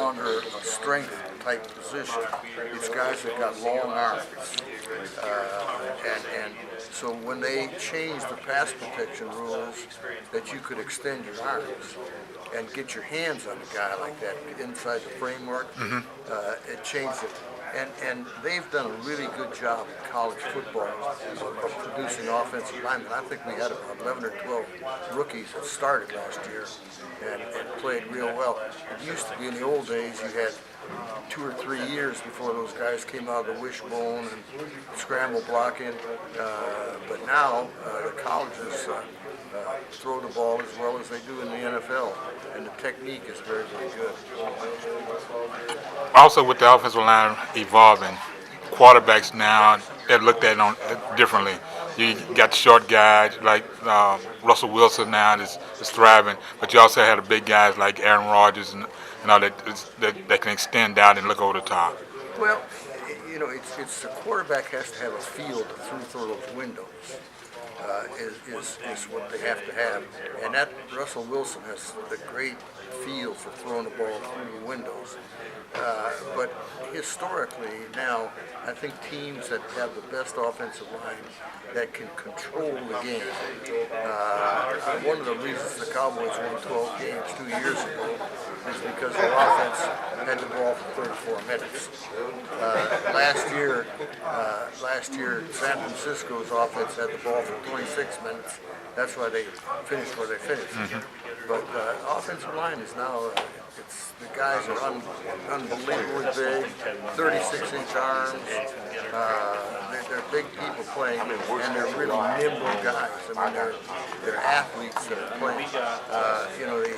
longer a strength type position. It's guys that got long arms. And so when they changed the pass protection rules that you could extend your arms and get your hands on a guy like that inside the framework, it changed it. And they've done a really good job in college football of producing offensive linemen. I think we had about 11 or 12 rookies that started last year and played real well. It used to be in the old days you had 2 or 3 years before those guys came out of the wishbone and scramble blocking. But now the colleges throw the ball as well as they do in the NFL, and the technique is very, very good. Also, with the offensive line evolving, quarterbacks now, they're looked at differently. You got short guys like Russell Wilson now is thriving, but you also had the big guys like Aaron Rodgers and all that can extend out and look over the top. Well, you know, it's the quarterback has to have a feel to throw those windows. Is what they have to have, and that Russell Wilson has the great feel for throwing the ball through the windows. But historically now, I think teams that have the best offensive line that can control the game. One of the reasons the Cowboys won 12 games 2 years ago is because their offense had the ball for 34 minutes. Last year, San Francisco's offense had the ball for 26 minutes. That's why they finished where they finished. But offensive line is now, the guys are unbelievably big, 36-inch arms. They're big people playing, and they're really nimble guys. I mean, they're athletes that are playing. You know, the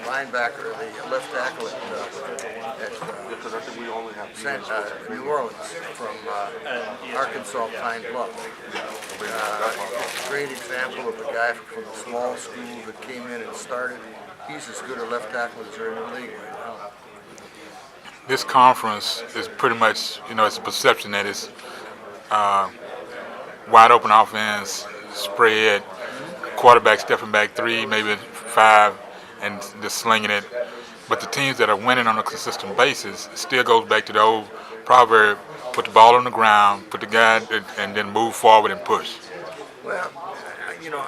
linebacker, the left tackle at New Orleans from Arkansas Pine Bluff. Great example of a guy from a small school that came in and started. He's as good a left tackle as there in the league right now. This conference is pretty much, you know, it's a perception that it's wide open offense, spread, quarterback stepping back 3, maybe 5, and just slinging it. But the teams that are winning on a consistent basis still goes back to the old proverb: put the ball on the ground, put the guy, and then move forward and push. Well, you know,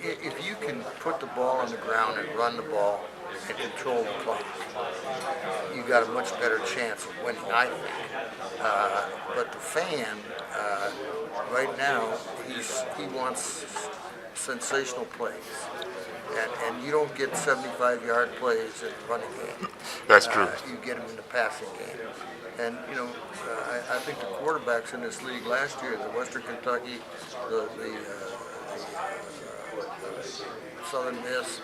if you can put the ball on the ground and run the ball and control the clock, you got a much better chance of winning, I think. But the fan, right now, he wants sensational plays. And you don't get 75-yard plays in the running game. That's true. You get them in the passing game. And, you know, I think the quarterbacks in this league last year, the Western Kentucky, the Southern Miss,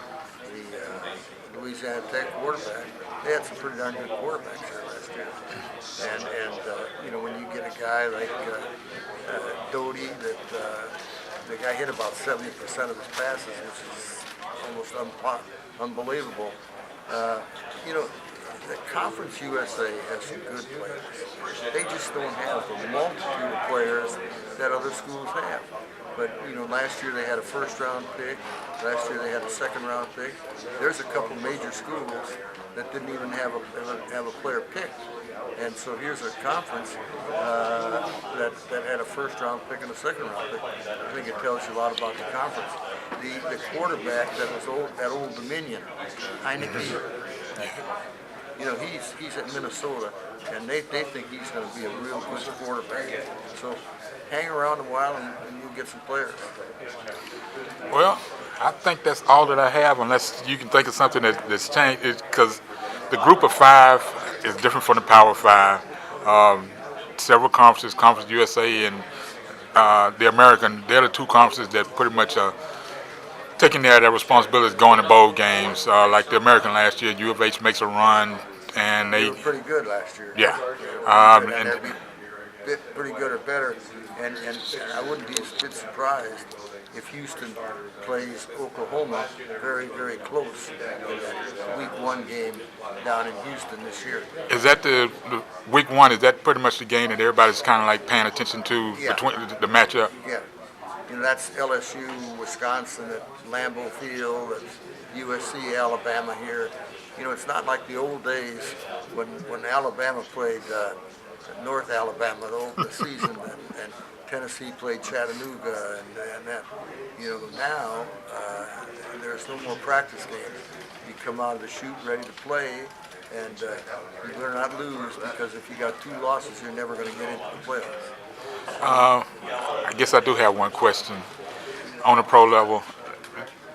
the Louisiana Tech quarterback, they had some pretty darn good quarterbacks here last year. And you know, when you get a guy like Doty, the guy hit about 70% of his passes, which is almost unbelievable. You know, the ConferenceUSA has some good players. They just don't have the multitude of players that other schools have. But, you know, last year they had a first-round pick. Last year they had a second-round pick. There's a couple major schools that didn't even have a player picked. And so here's a conference that had a first-round pick and a second-round pick. I think it tells you a lot about the conference. The quarterback that was at Old Dominion, Heineke, you know, he's at Minnesota, and they think he's going to be a real good quarterback. So hang around a while and you'll get some players. Well, I think that's all that I have, unless you can think of something that's changed, because the group of 5 is different from the Power 5. Several conferences, ConferenceUSA and the American, they're the 2 conferences that pretty much are taking their responsibilities going to bowl games. Like the American last year, U of H makes a run, and they were pretty good last year. Yeah. And they'd be pretty good or better. And I wouldn't be a bit surprised if Houston plays Oklahoma very, very close in that Week 1 game down in Houston this year. Is that the Week 1? Is that pretty much the game that everybody's kind of like paying attention to, between the matchup? Yeah. You know, that's LSU, Wisconsin at Lambeau Field, that's USC, Alabama here. You know, it's not like the old days when Alabama played North Alabama the season, and Tennessee played Chattanooga, and that. You know, now there's no more practice games. You come out of the chute ready to play, and you better not lose, because if you got 2 losses, you're never going to get into the playoffs. I guess I do have one question. On the pro level,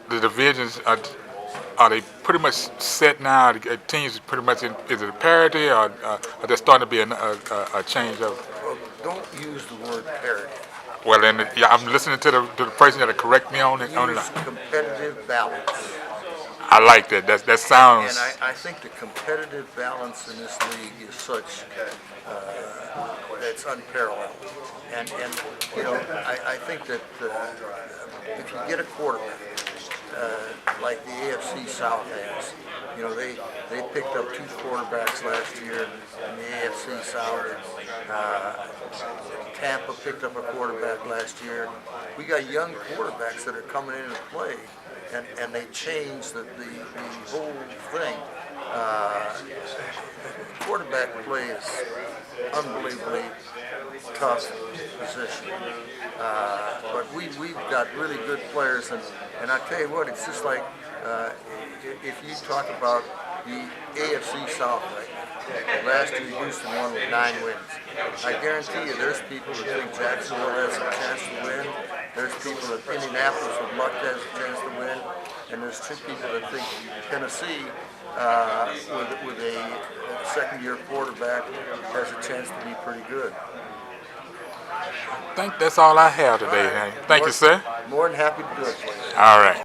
the divisions are they pretty much set now? The teams pretty much is it a parity, or are there starting to be a change of? Well, don't use the word parity. Well, then, yeah, I'm listening to the person that'll correct me on it. Use competitive balance. I like that. That sounds. And I think the competitive balance in this league is such that's unparalleled. And you know, I think that if you get a quarterback like the AFC South has, you know, they picked up 2 quarterbacks last year in the AFC South. Tampa picked up a quarterback last year. We got young quarterbacks that are coming in and play, and they changed the whole thing. Quarterback play is unbelievably tough position, but we've got really good players, and I tell you what, it's just like if you talk about the AFC South right now. Last year Houston won with 9 wins. I guarantee you there's people that think Jacksonville has a chance to win. There's people that Indianapolis with luck has a chance to win. And there's 2 people that think Tennessee, with a second-year quarterback, has a chance to be pretty good. I think that's all I have today. Thank you, sir. More than happy to do it for you. All right.